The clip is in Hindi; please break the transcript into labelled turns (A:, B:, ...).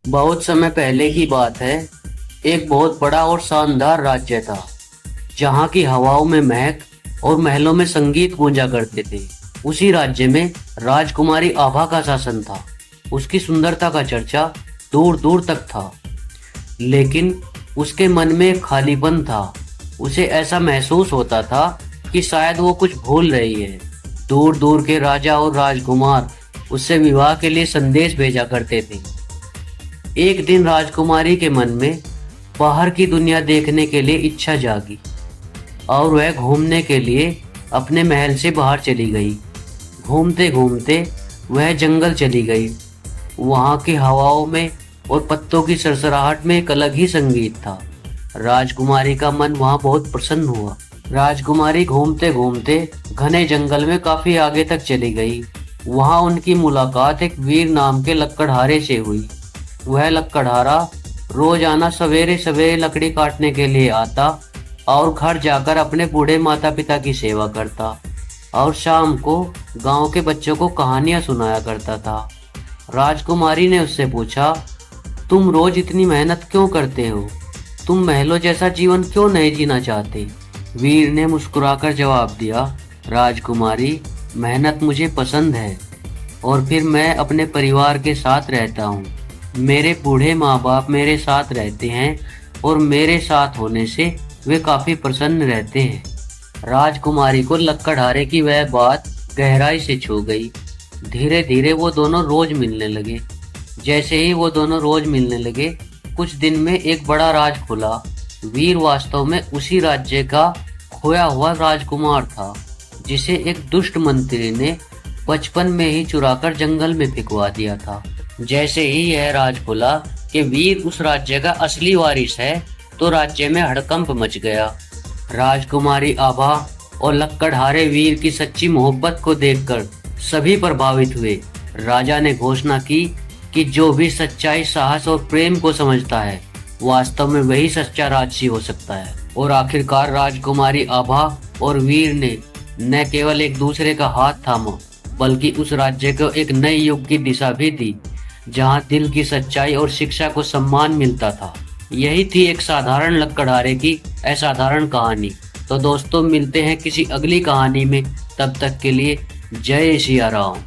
A: बहुत समय पहले की बात है। एक बहुत बड़ा और शानदार राज्य था, जहाँ की हवाओं में महक और महलों में संगीत गूंजा करते थे। उसी राज्य में राजकुमारी आभा का शासन था। उसकी सुंदरता का चर्चा दूर दूर तक था, लेकिन उसके मन में एक खालीपन था। उसे ऐसा महसूस होता था कि शायद वो कुछ भूल रही है। दूर दूर के राजा और राजकुमार उससे विवाह के लिए संदेश भेजा करते थे। एक दिन राजकुमारी के मन में बाहर की दुनिया देखने के लिए इच्छा जागी और वह घूमने के लिए अपने महल से बाहर चली गई। घूमते घूमते वह जंगल चली गई। वहाँ की हवाओं में और पत्तों की सरसराहट में एक अलग ही संगीत था। राजकुमारी का मन वहाँ बहुत प्रसन्न हुआ। राजकुमारी घूमते घूमते घने जंगल में काफी आगे तक चली गई। वहाँ उनकी मुलाकात एक वीर नाम के लकड़हारे से हुई। वह लकड़हारा रोजाना सवेरे सवेरे लकड़ी काटने के लिए आता और घर जाकर अपने बूढ़े माता पिता की सेवा करता और शाम को गांव के बच्चों को कहानियां सुनाया करता था। राजकुमारी ने उससे पूछा, तुम रोज इतनी मेहनत क्यों करते हो? तुम महलों जैसा जीवन क्यों नहीं जीना चाहते? वीर ने मुस्कुराकर जवाब दिया, राजकुमारी, मेहनत मुझे पसंद है और फिर मैं अपने परिवार के साथ रहता हूँ। मेरे बूढ़े माँ बाप मेरे साथ रहते हैं और मेरे साथ होने से वे काफी प्रसन्न रहते हैं। राजकुमारी को लकड़हारे की वह बात गहराई से छू गई। धीरे धीरे वो दोनों रोज मिलने लगे। जैसे ही वो दोनों रोज मिलने लगे, कुछ दिन में एक बड़ा राज खुला। वीर वास्तव में उसी राज्य का खोया हुआ राजकुमार था, जिसे एक दुष्ट मंत्री ने बचपन में ही चुराकर जंगल में फेंकवा दिया था। जैसे ही यह राज खुला कि वीर उस राज्य का असली वारिस है, तो राज्य में हड़कंप मच गया। राजकुमारी आभा और लकड़हारे वीर की सच्ची मोहब्बत को देखकर सभी प्रभावित हुए। राजा ने घोषणा की कि जो भी सच्चाई, साहस और प्रेम को समझता है, वास्तव में वही सच्चा राजसी हो सकता है। और आखिरकार राजकुमारी आभा और वीर ने न केवल एक दूसरे का हाथ थामा, बल्कि उस राज्य को एक नए युग की दिशा भी दी, जहां दिल की सच्चाई और शिक्षा को सम्मान मिलता था। यही थी एक साधारण लकड़हारे की असाधारण कहानी। तो दोस्तों, मिलते हैं किसी अगली कहानी में। तब तक के लिए जय सिया राम।